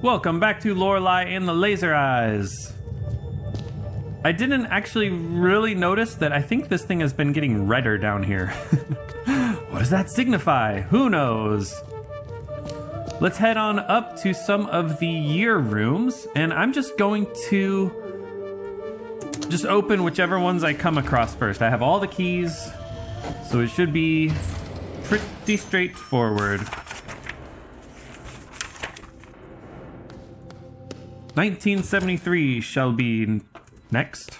Welcome back to Lorelei and the Laser Eyes. I didn't actually really notice that I think this thing has been getting redder down here. What does that signify? Who knows? Let's head on up to some of the year rooms, and I'm just going to open whichever ones I come across first. I have all the keys, so it should be pretty straightforward. 1973 shall be next.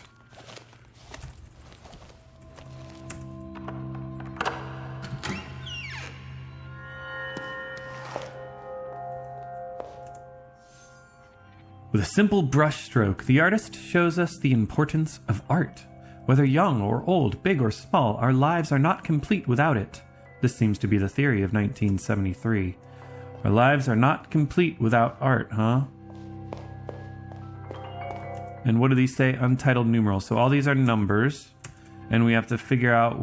With a simple brushstroke, the artist shows us the importance of art. Whether young or old, big or small, our lives are not complete without it. This seems to be the theory of 1973. Our lives are not complete without art, huh? And what do these say? Untitled numerals. So all these are numbers, and we have to figure out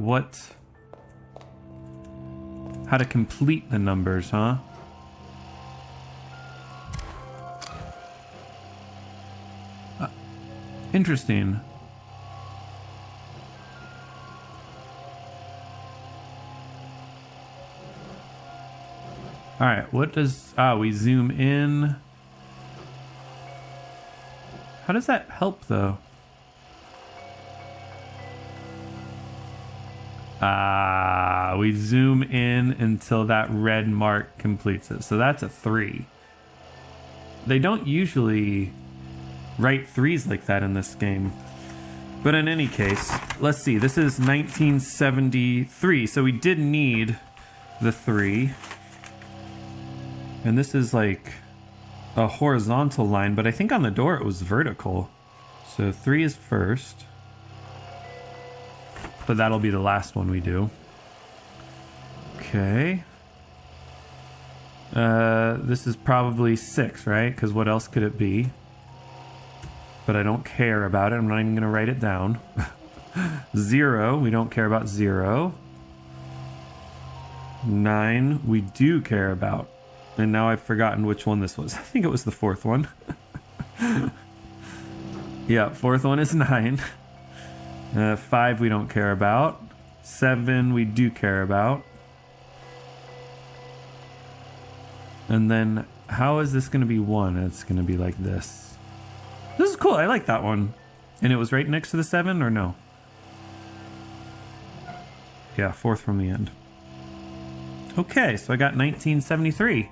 how to complete the numbers, huh? Interesting. All right, what does... we zoom in. How does that help, though? We zoom in until that red mark completes it. So that's a 3. They don't usually write 3s like that in this game. But in any case, let's see. This is 1973, so we did need the 3. And this is like a horizontal line, but I think on the door it was vertical. So 3 is first. But that'll be the last one we do. Okay. This is probably 6, right? Because what else could it be? But I don't care about it. I'm not even going to write it down. 0, we don't care about 0. 9, we do care about. And now I've forgotten which one this was. I think it was the 4th one. Yeah, 4th one is 9. 5 we don't care about. 7 we do care about. And then how is this going to be 1? It's going to be like this. This is cool. I like that one. And it was right next to the 7 or no? Yeah, 4th from the end. Okay, so I got 1973.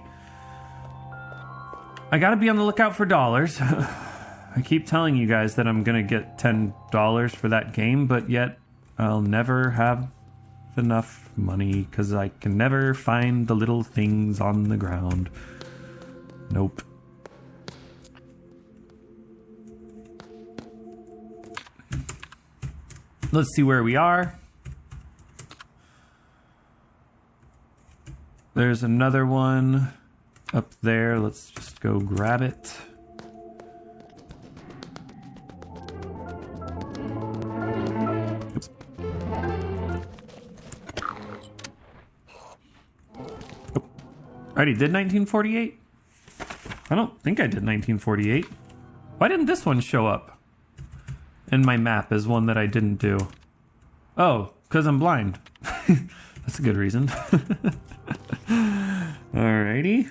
I gotta be on the lookout for dollars. I keep telling you guys that I'm gonna get $10 for that game, but yet I'll never have enough money because I can never find the little things on the ground. Nope. Let's see where we are. There's another one up there. Let's just go grab it. Oops. Oh. I already did 1948? I don't think I did 1948. Why didn't this one show up in my map as one that I didn't do? Oh, because I'm blind. That's a good reason. Alrighty.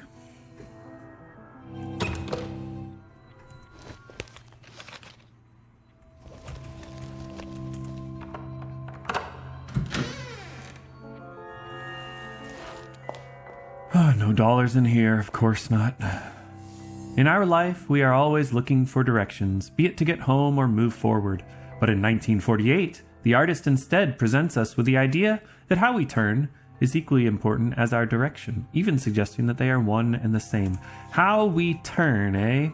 Oh, no dollars in here, of course not. In our life, we are always looking for directions, be it to get home or move forward. But in 1948, the artist instead presents us with the idea that how we turn is equally important as our direction, even suggesting that they are one and the same. How we turn, eh?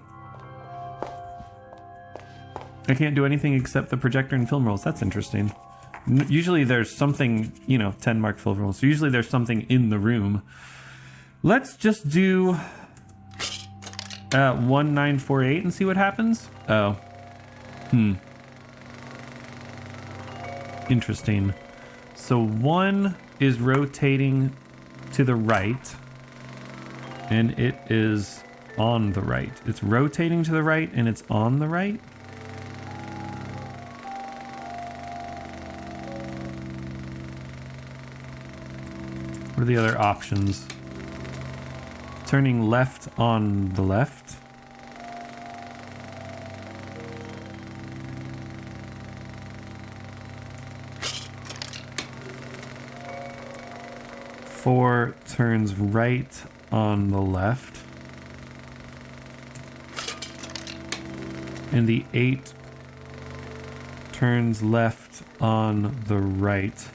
I can't do anything except the projector and film rolls. That's interesting. Usually there's something, 10 mark film rolls. So usually there's something in the room. Let's just do 1948 and see what happens. Oh. Interesting. So 1 is rotating to the right, and it is on the right. It's rotating to the right and it's on the right. What are the other options? Turning left on the left. Four turns right on the left. And the 8 turns left on the right.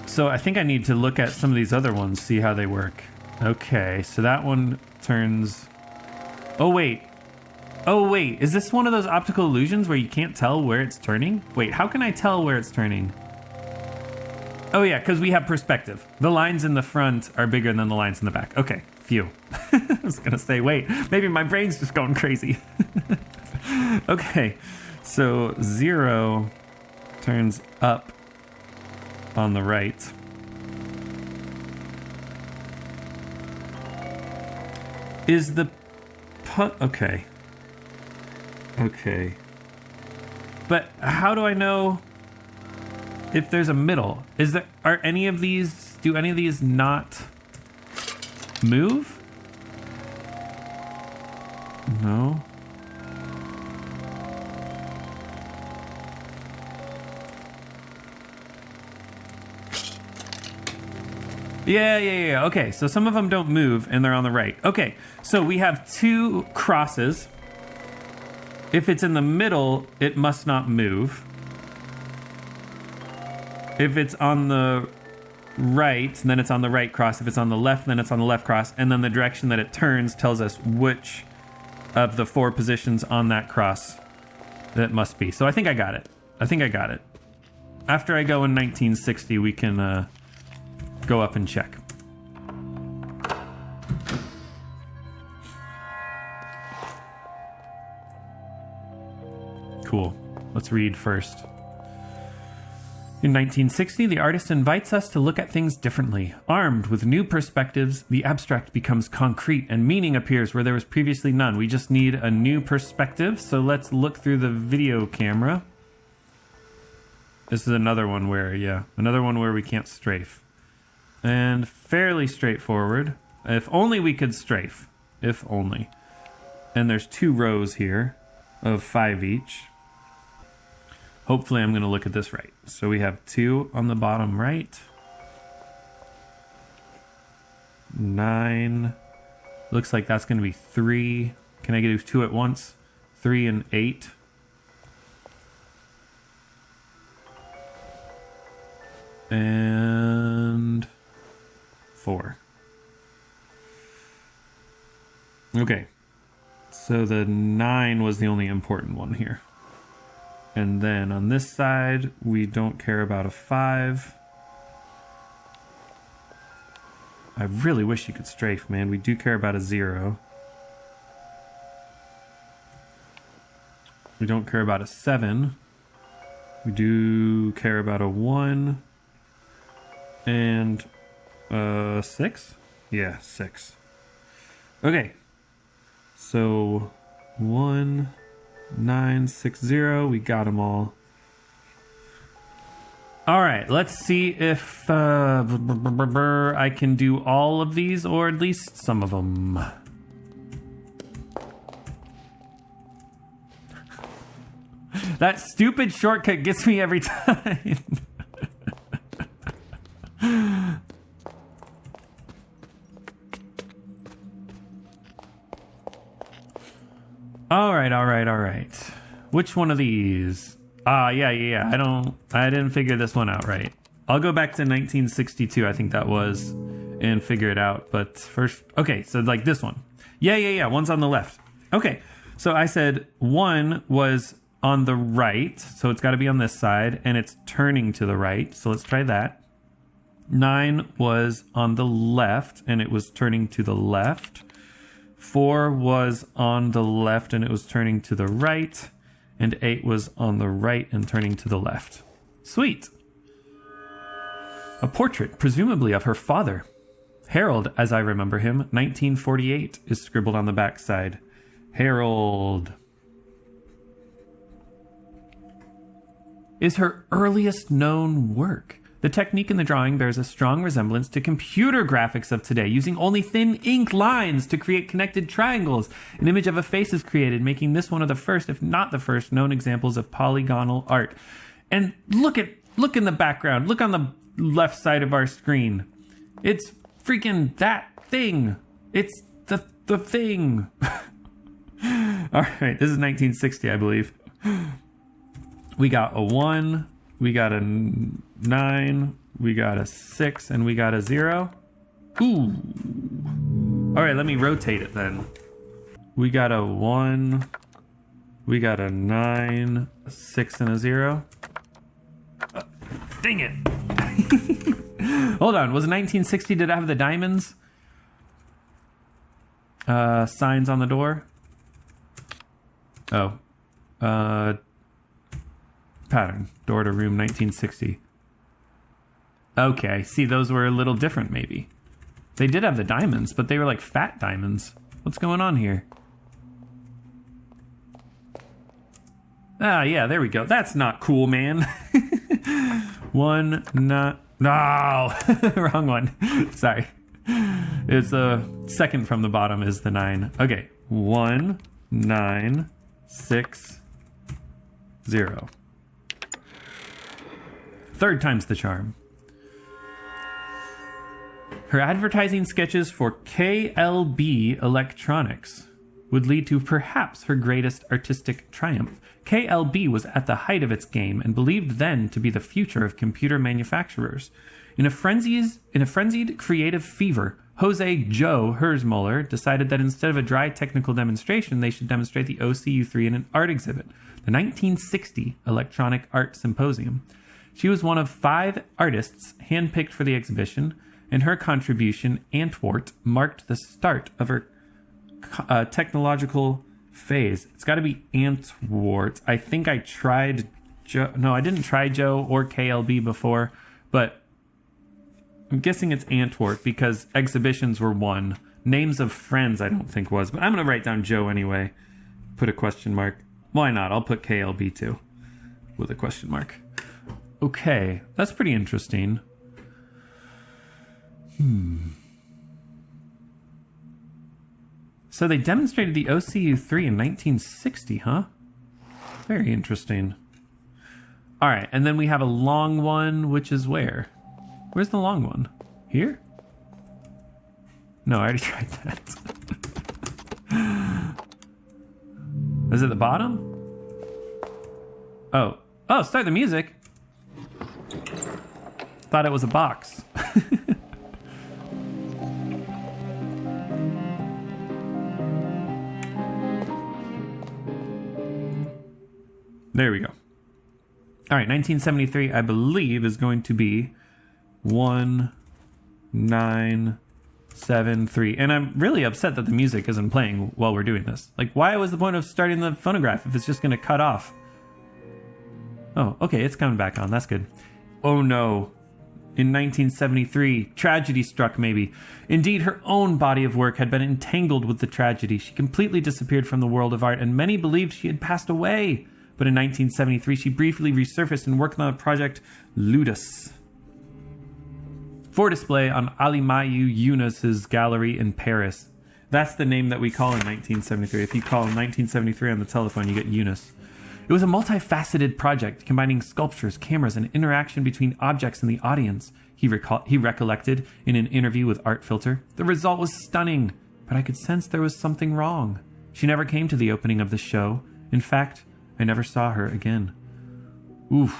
So I think I need to look at some of these other ones, see how they work. Okay, so that one turns... Oh wait, is this one of those optical illusions where you can't tell where it's turning? Wait, how can I tell where it's turning? Oh yeah, because we have perspective. The lines in the front are bigger than the lines in the back. Okay, phew. I was gonna say, wait, maybe my brain's just going crazy. Okay, so 0 turns up on the right. Is the okay. Okay. But how do I know if there's a middle? Do any of these not move? No. Yeah. Okay, so some of them don't move and they're on the right. Okay, so we have 2 crosses. If it's in the middle, it must not move. If it's on the right, then it's on the right cross. If it's on the left, then it's on the left cross. And then the direction that it turns tells us which of the 4 positions on that cross that must be. So I think I got it. After I go in 1960, we can go up and check. Cool. Let's read first. In 1960, the artist invites us to look at things differently. Armed with new perspectives, the abstract becomes concrete and meaning appears where there was previously none. We just need a new perspective, so let's look through the video camera. This is another one where we can't strafe. And fairly straightforward. If only we could strafe. If only. And there's 2 rows here of 5 each. Hopefully I'm going to look at this right. So we have 2 on the bottom right. 9. Looks like that's going to be 3. Can I get 2 at once? 3 and 8. And 4. Okay. So the 9 was the only important one here. And then on this side, we don't care about a 5. I really wish you could strafe, man. We do care about a 0. We don't care about a 7. We do care about a 1. And 6? Yeah, 6. Okay. So 1, 9, 6, 0. We got them all. All right, let's see if I can do all of these, or at least some of them. That stupid shortcut gets me every time. All right. Which one of these? Yeah. I didn't figure this one out right. I'll go back to 1962, I think that was, and figure it out. But first, okay, so like this one. Yeah. One's on the left. Okay, so I said 1 was on the right, so it's got to be on this side, and it's turning to the right. So let's try that. 9 was on the left, and it was turning to the left. 4 was on the left, and it was turning to the right. And 8 was on the right and turning to the left. Sweet. A portrait, presumably of her father. Harold, as I remember him, 1948 is scribbled on the backside. Harold is her earliest known work. The technique in the drawing bears a strong resemblance to computer graphics of today, using only thin ink lines to create connected triangles. An image of a face is created, making this one of the first, if not the first, known examples of polygonal art. And look in the background. Look on the left side of our screen. It's freaking that thing. It's the thing. All right, this is 1960, I believe. We got a 1, we got a 9, we got a 6, and we got a 0. Ooh. All right, let me rotate it then. We got a 1, we got a 9, a 6, and a 0. Dang it. Hold on, was it 1960? Did it have the diamonds? Signs on the door? Oh. Pattern. Door to room 1960. Okay, see, those were a little different maybe. They did have the diamonds, but they were like fat diamonds. What's going on here? Ah, yeah, there we go. That's not cool, man. 1, not... No! Wrong one. Sorry. It's a second from the bottom is the 9. Okay. 1, 9, 6, 0. Third time's the charm. Her advertising sketches for KLB Electronics would lead to perhaps her greatest artistic triumph. KLB was at the height of its game and believed then to be the future of computer manufacturers. In a frenzied creative fever, Jose Joe Herzmuller decided that instead of a dry technical demonstration, they should demonstrate the OCU3 in an art exhibit, the 1960 Electronic Art Symposium. She was one of 5 artists handpicked for the exhibition, and her contribution, Antwort, marked the start of her technological phase. It's got to be Antwort. I think I tried Joe. No, I didn't try Joe or KLB before, but I'm guessing it's Antwort because exhibitions were one. Names of friends I don't think was, but I'm going to write down Joe anyway. Put a question mark. Why not? I'll put KLB too with a question mark. Okay, that's pretty interesting. So they demonstrated the OCU3 in 1960, huh? Very interesting. All right, and then we have a long one, which is where? Where's the long one? Here? No, I already tried that. Is it the bottom? Oh, start the music. Thought it was a box. There we go. All right, 1973, I believe, is going to be 1973. And I'm really upset that the music isn't playing while we're doing this. Like, why was the point of starting the phonograph if it's just going to cut off? Oh, okay, it's coming back on. That's good. Oh, no. In 1973, tragedy struck maybe. Indeed, her own body of work had been entangled with the tragedy. She completely disappeared from the world of art, and many believed she had passed away. But in 1973, she briefly resurfaced and worked on the project Ludus for display on Alimayu Yunus's gallery in Paris. That's the name that we call in 1973. If you call in 1973 on the telephone, you get Yunus. It was a multifaceted project combining sculptures, cameras, and interaction between objects and the audience. He recollected in an interview with Art Filter. The result was stunning, but I could sense there was something wrong. She never came to the opening of the show. In fact, I never saw her again. Oof.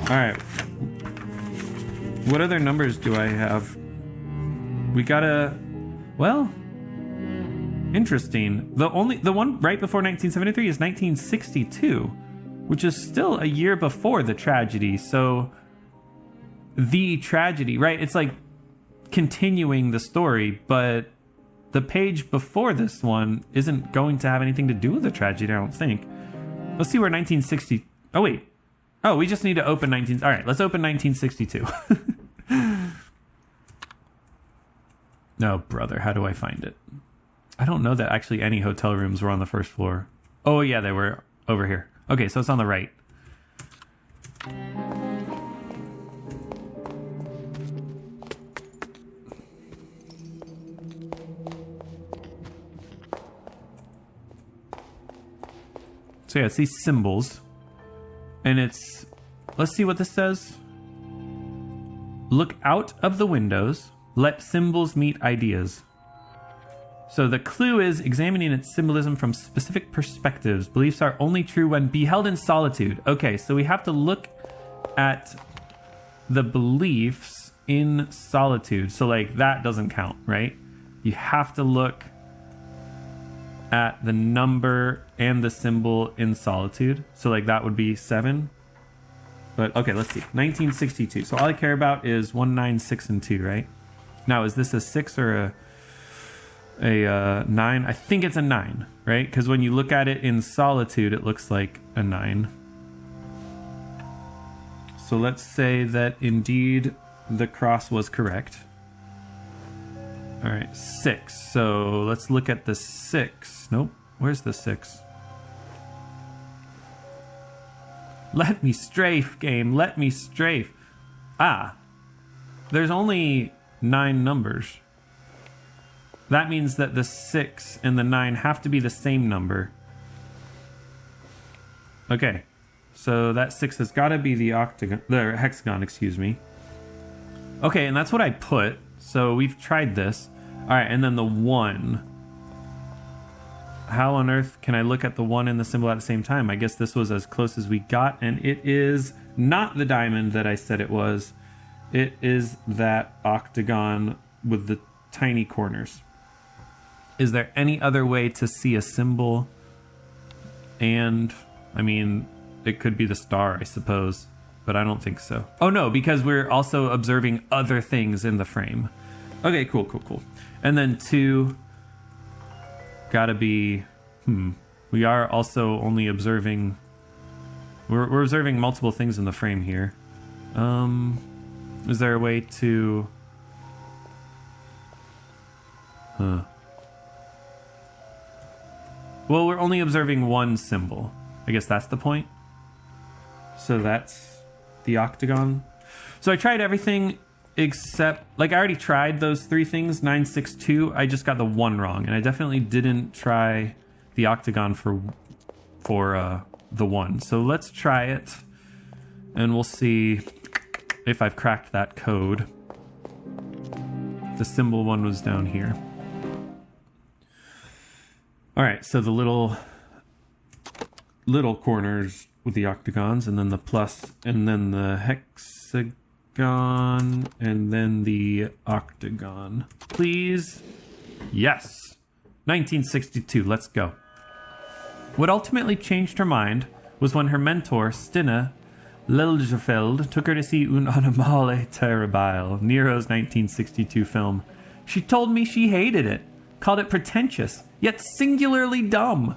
All right. What other numbers do I have? We gotta... Well... Interesting. The one right before 1973 is 1962, which is still a year before the tragedy. So the tragedy, right? It's like continuing the story, but the page before this one isn't going to have anything to do with the tragedy, I don't think. Let's see where 1960... Oh, wait. Oh, we just need to open 19... All right, let's open 1962. No, brother, how do I find it? I don't know that actually any hotel rooms were on the first floor. Oh, yeah, they were over here. Okay, so it's on the right. So yeah, it's these symbols. And it's... Let's see what this says. Look out of the windows. Let symbols meet ideas. So the clue is examining its symbolism from specific perspectives. Beliefs are only true when beheld in solitude. Okay, so we have to look at the beliefs in solitude. So like that doesn't count, right? You have to look at the number and the symbol in solitude. So like that would be 7. But okay, let's see. 1962. So all I care about is 1, 9, 6, and 2, right? Now, is this a 6 or a 9? I think it's a 9, right? Because when you look at it in solitude, it looks like a 9. So let's say that indeed the cross was correct. All right, 6. So let's look at the 6. Nope. Where's the 6? Let me strafe, game. Let me strafe. Ah. There's only 9 numbers. That means that the 6 and the 9 have to be the same number. Okay. So that 6 has got to be the hexagon, excuse me. Okay, and that's what I put. So we've tried this. All right, and then the 1. How on earth can I look at the 1 and the symbol at the same time? I guess this was as close as we got, and it is not the diamond that I said it was. It is that octagon with the tiny corners. Is there any other way to see a symbol? And, I mean, it could be the star, I suppose, but I don't think so. Oh no, because we're also observing other things in the frame. Okay, cool. And then 2... gotta be, we are also only observing, we're observing multiple things in the frame here. Is there a way to, well, we're only observing one symbol. I guess that's the point. So that's the octagon. So I tried everything except, like, I already tried those 3 things, 9, 6, 2. I just got the 1 wrong, and I definitely didn't try the octagon for the 1. So let's try it, and we'll see if I've cracked that code. The symbol one was down here. All right, so the little corners with the octagons, and then the plus, and then the hexagon, and then the octagon. Please. Yes. 1962. Let's go. What ultimately changed her mind was when her mentor, Stina Liljefeld, took her to see Un Animale Terribile, Nero's 1962 film. She told me she hated it, called it pretentious, yet singularly dumb.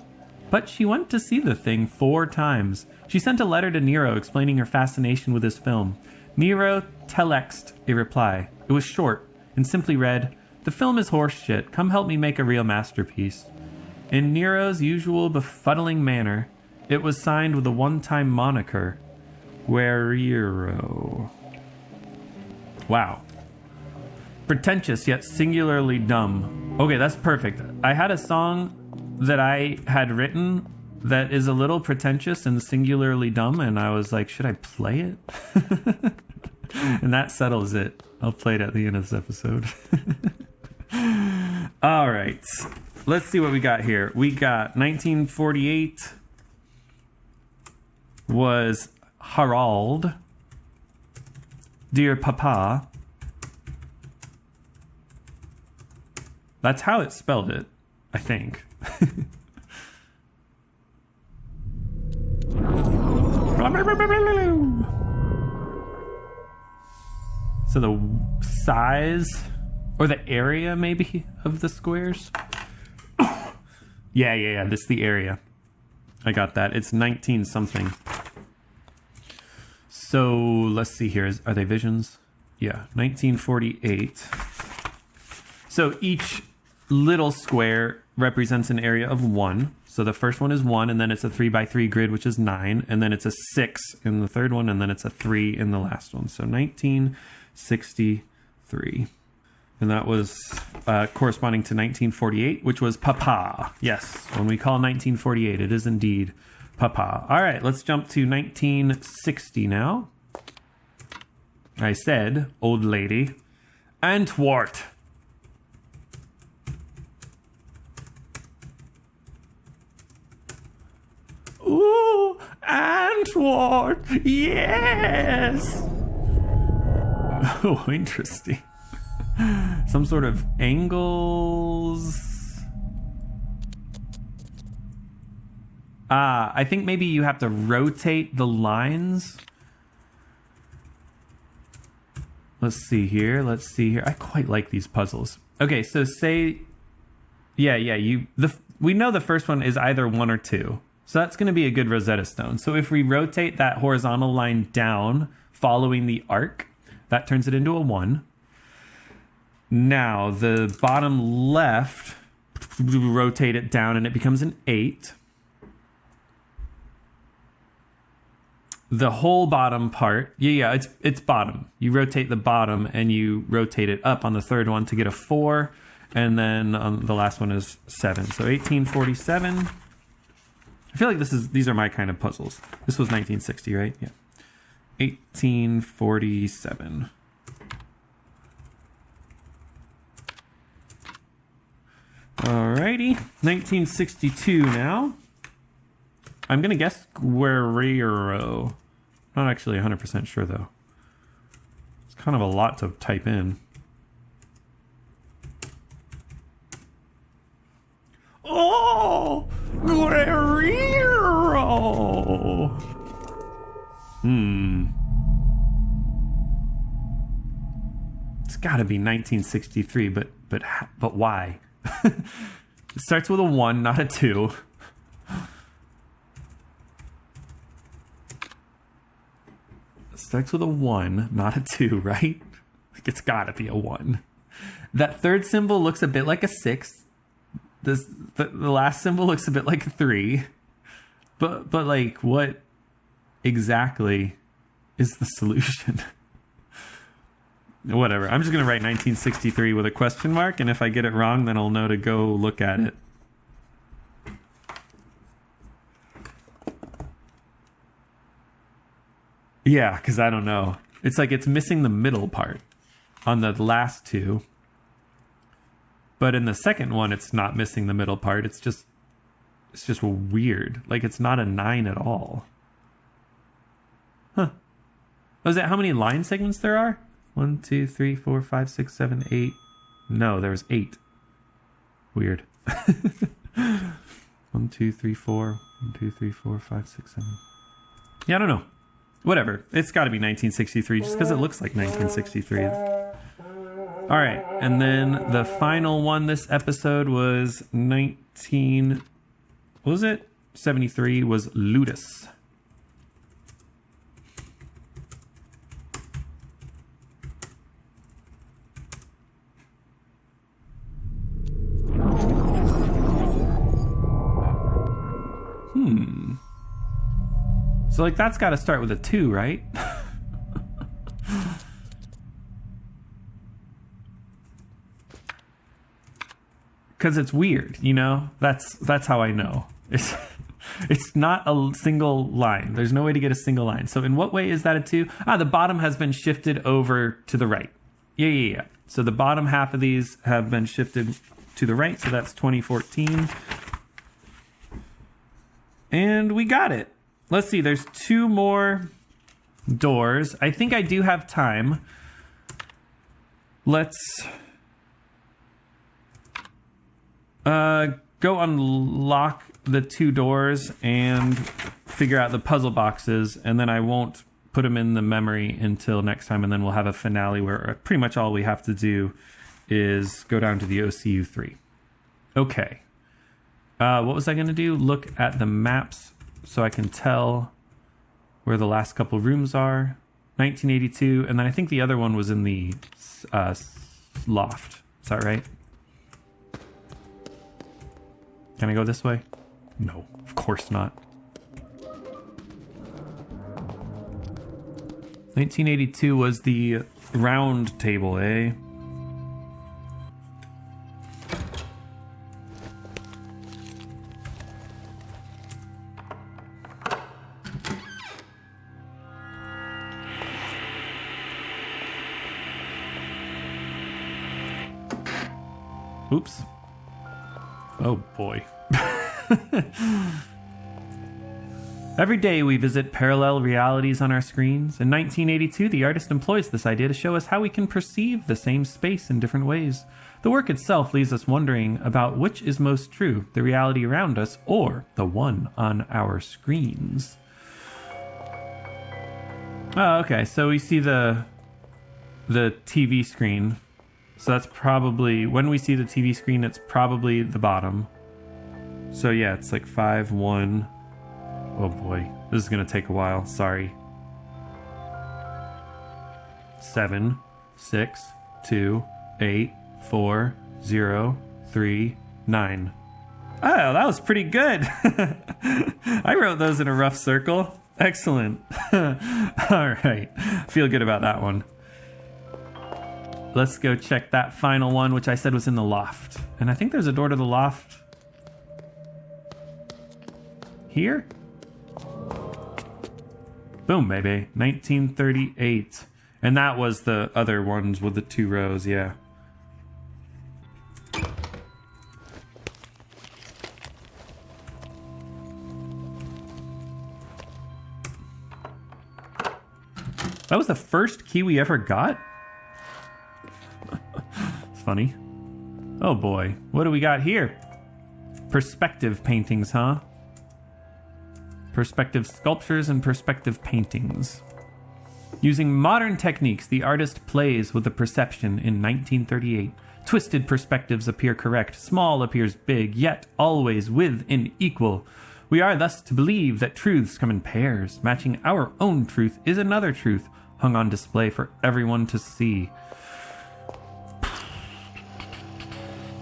But she went to see the thing 4 times. She sent a letter to Nero explaining her fascination with his film. Nero telexed a reply. It was short and simply read, "The film is horse shit. Come help me make a real masterpiece." In Nero's usual befuddling manner, it was signed with a one-time moniker, Guerriero. Wow. Pretentious yet singularly dumb. Okay, that's perfect. I had a song that I had written that is a little pretentious and singularly dumb, and I was like, should I play it? And that settles it. I'll play it at the end of this episode. All right. Let's see what we got here. We got 1948 was Harald. Dear Papa. That's how it spelled it, I think. So the size or the area maybe of the squares. Yeah. This is the area. I got that. It's 19 something. So let's see here. Are they visions? Yeah, 1948. So each little square represents an area of 1. So the first one is 1, and then it's a 3x3 grid, which is 9, and then it's a 6 in the third one, and then it's a 3 in the last one. So 1963. And that was corresponding to 1948, which was Papa. Yes, when we call 1948, it is indeed Papa. All right, let's jump to 1960 now. I said, old lady. Antwort. Ooh, Antwort. Yes. Oh, interesting. Some sort of angles. I think maybe you have to rotate the lines. Let's see here. I quite like these puzzles. Okay, so say, we know the first one is either 1 or 2. So that's going to be a good Rosetta Stone. So if we rotate that horizontal line down following the arc, that turns it into a 1. Now, the bottom left, rotate it down and it becomes an 8. The whole bottom part, it's bottom. You rotate the bottom and you rotate it up on the third one to get a 4. And then the last one is 7. So 1847. I feel like these are my kind of puzzles. This was 1960, right? Yeah. 1847. Alrighty, 1962 now. I'm gonna guess Guerrero. Not actually 100% sure though. It's kind of a lot to type in. Oh, Guerrero. It's got to be 1963, but why? It starts with a 1, not a 2. It starts with a 1, not a 2, right? Like it's got to be a 1. That third symbol looks a bit like a 6. The last symbol looks a bit like a 3. But like what exactly is the solution? Whatever. I'm just going to write 1963 with a question mark, and if I get it wrong, then I'll know to go look at it. Yeah, because I don't know. It's like it's missing the middle part on the last 2. But in the second one, it's not missing the middle part. It's just weird. Like it's not a 9 at all. Huh. Oh, is that how many line segments there are? 1, 2, 3, 4, 5, 6, 7, 8. No, there's 8. Weird. 1, 2, 3, 4. 1, 2, 3, 4, 5, 6, 7. Yeah, I don't know. Whatever. It's got to be 1963 just because it looks like 1963. All right. And then the final one this episode was 73 was Ludus. So like that's got to start with a 2, right? Because it's weird, you know? That's how I know. It's not a single line. There's no way to get a single line. So in what way is that a 2? The bottom has been shifted over to the right. Yeah. So the bottom half of these have been shifted to the right. So that's 2014. And we got it. Let's see. There's 2 more doors. I think I do have time. Let's go unlock the 2 doors and figure out the puzzle boxes, and then I won't put them in the memory until next time, and then we'll have a finale where pretty much all we have to do is go down to the OCU 3. Okay. What was I going to do? Look at the maps so I can tell where the last couple rooms are. 1982, and then I think the other one was in the loft. Is that right? Can I go this way? No, of course not. 1982 was the round table, eh? Oops. Oh boy. Every day we visit parallel realities on our screens. In 1982, the artist employs this idea to show us how we can perceive the same space in different ways. The work itself leaves us wondering about which is most true, the reality around us or the one on our screens. Oh, okay, so we see the TV screen. So that's probably, when we see the TV screen, it's probably the bottom. So yeah, it's like 5, 1. Oh boy, this is gonna take a while, sorry. 7, 6, 2, 8, 4, 0, 3, 9. Oh, that was pretty good. I wrote those in a rough circle. Excellent. All right, feel good about that one. Let's go check that final one, which I said was in the loft. And I think there's a door to the loft here. Boom, baby. 1938. And that was the other ones with the 2 rows, yeah. That was the first key we ever got? It's funny. Oh boy, what do we got here? Perspective paintings, huh? Perspective sculptures and perspective paintings. Using modern techniques, the artist plays with the perception in 1938. Twisted perspectives appear correct, small appears big, yet always with an equal. We are thus to believe that truths come in pairs. Matching our own truth is another truth, hung on display for everyone to see.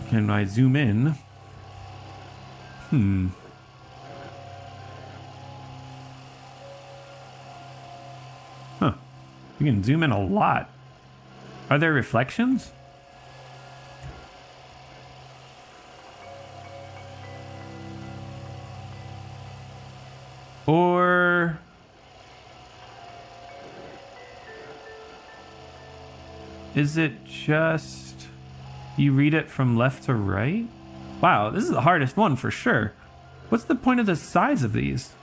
Can I zoom in? Huh. You can zoom in a lot. Are there reflections? Or... is it just... you read it from left to right? Wow, this is the hardest one for sure. What's the point of the size of these?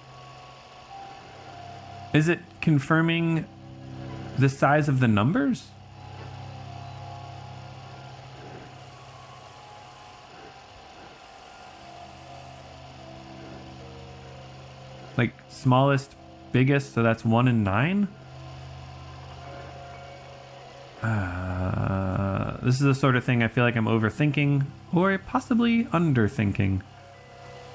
Is it confirming the size of the numbers? Like smallest, biggest, so that's 1 and 9? This is the sort of thing I feel like I'm overthinking or possibly underthinking.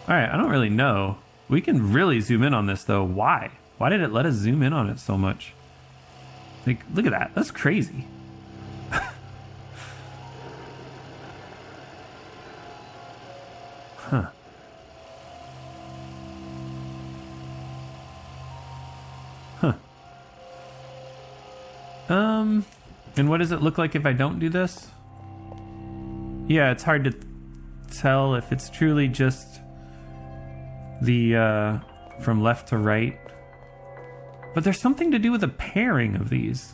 Alright, I don't really know. We can really zoom in on this though. Why? Why did it let us zoom in on it so much? Like, look at that. That's crazy. Huh. Huh. And what does it look like if I don't do this? Yeah, it's hard to tell if it's truly just the from left to right. But there's something to do with the pairing of these.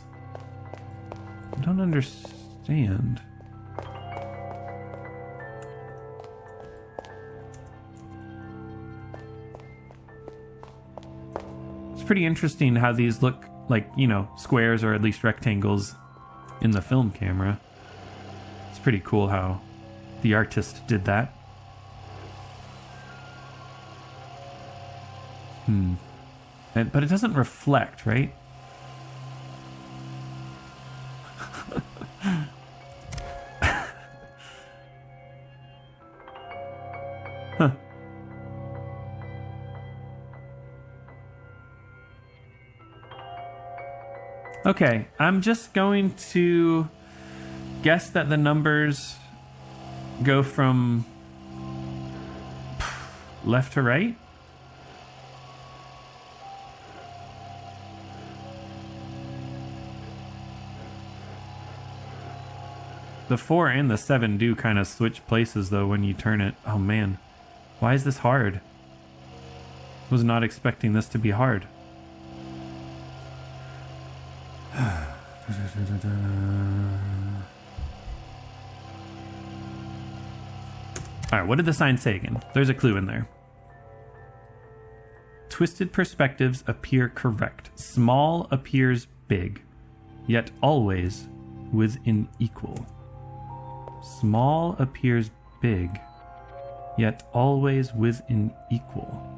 I don't understand. It's pretty interesting how these look like, you know, squares or at least rectangles in the film camera. It's pretty cool how the artist did that. But it doesn't reflect, right? Huh. Okay, I'm just going to guess that the numbers go from... left to right? The 4 and the 7 do kind of switch places though when you turn it. Oh man, why is this hard? Was not expecting this to be hard. Alright, what did the sign say again? There's a clue in there. Twisted perspectives appear correct. Small appears big, yet always with an equal. Small appears big, yet always with an equal.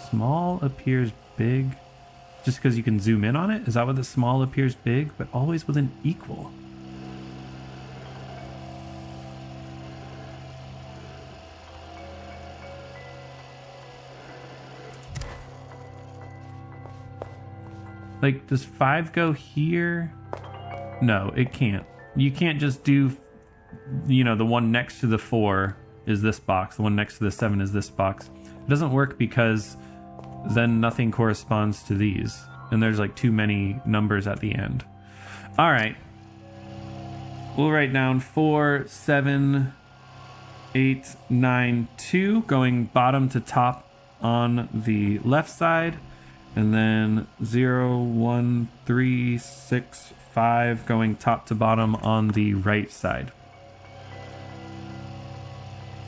Small appears big, just because you can zoom in on it? Is that what the small appears big, but always with an equal? Like, does 5 go here? No, it can't. You can't just do, you know, the one next to the 4 is this box. The one next to the 7 is this box. It doesn't work because then nothing corresponds to these. And there's like too many numbers at the end. All right. We'll write down 4, 7, 8, 9, 2, going bottom to top on the left side. And then 0, 1, 3, 6, 5 going top to bottom on the right side.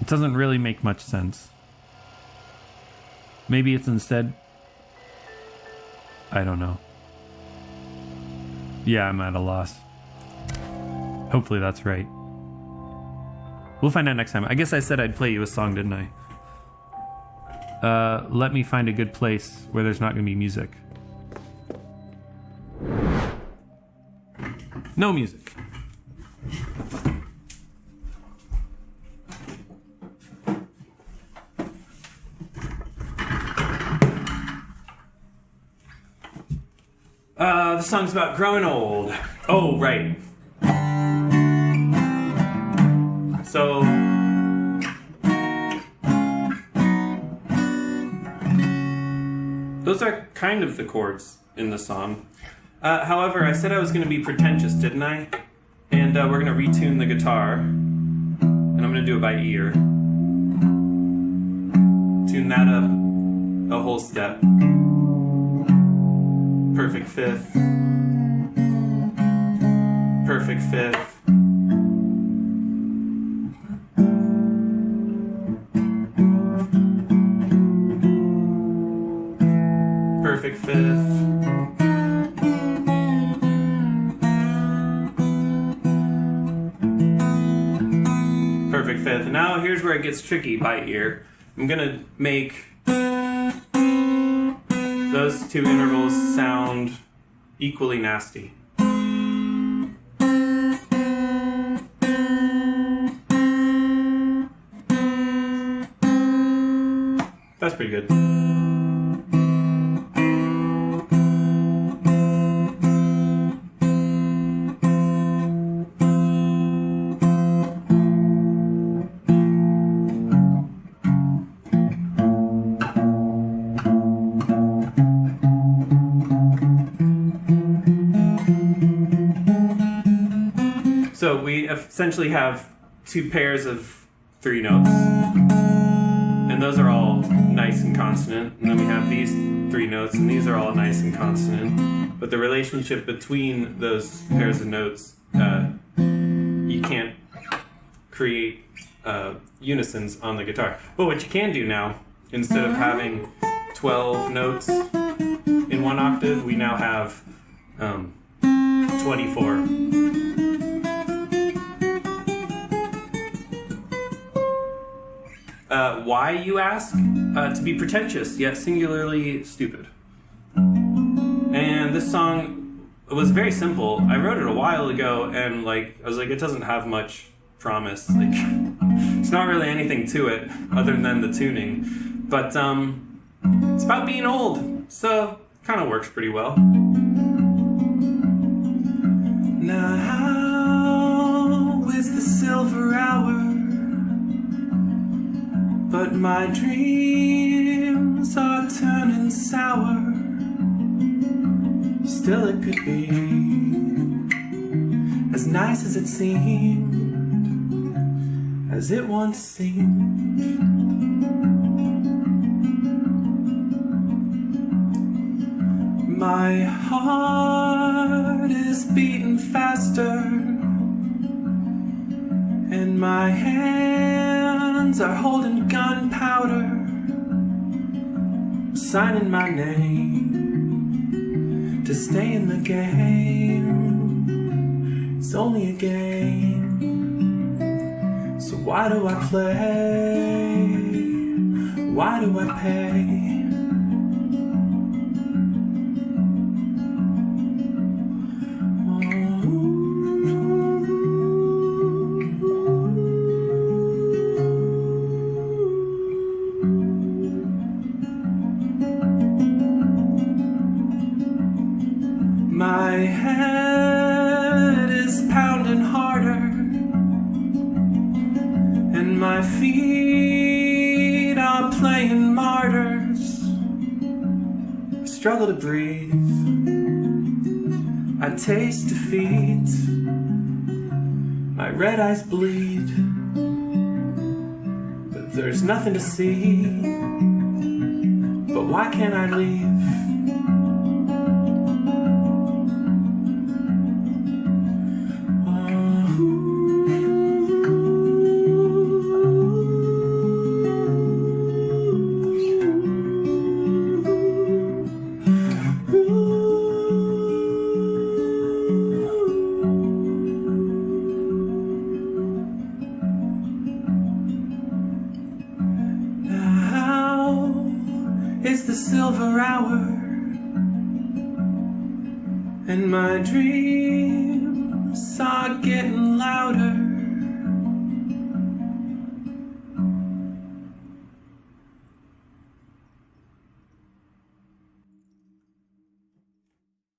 It doesn't really make much sense. Maybe it's instead... I don't know. Yeah, I'm at a loss. Hopefully that's right. We'll find out next time. I guess I said I'd play you a song, didn't I? Let me find a good place where there's not going to be music. No music. The song's about growing old. Oh, right. So... those are kind of the chords in the song. However, I said I was going to be pretentious, didn't I? And we're going to retune the guitar. And I'm going to do it by ear. Tune that up a whole step. Perfect fifth. Perfect fifth. Perfect fifth. Perfect fifth. And now here's where it gets tricky by ear. I'm gonna make those two intervals sound equally nasty. That's pretty good. So we essentially have two pairs of 3 notes, and those are all nice and consonant, and then we have these 3 notes, and these are all nice and consonant, but the relationship between those pairs of notes, you can't create unisons on the guitar. But what you can do now, instead of having 12 notes in one octave, we now have 24. Why, you ask? To be pretentious, yet singularly stupid. And this song was very simple. I wrote it a while ago, and I was like, it doesn't have much promise. Like, it's not really anything to it other than the tuning. But it's about being old, so kind of works pretty well. Now is the silver hour. But my dreams are turning sour. Still it could be as nice as it seemed, as it once seemed. My heart is beating faster, and my hands are holding gunpowder, signing my name to stay in the game. It's only a game, so why do I play? Why do I pay? My head is pounding harder, and my feet are playing martyrs. I struggle to breathe, I taste defeat, my red eyes bleed, but there's nothing to see. But why can't I leave? It's the silver hour, and my dreams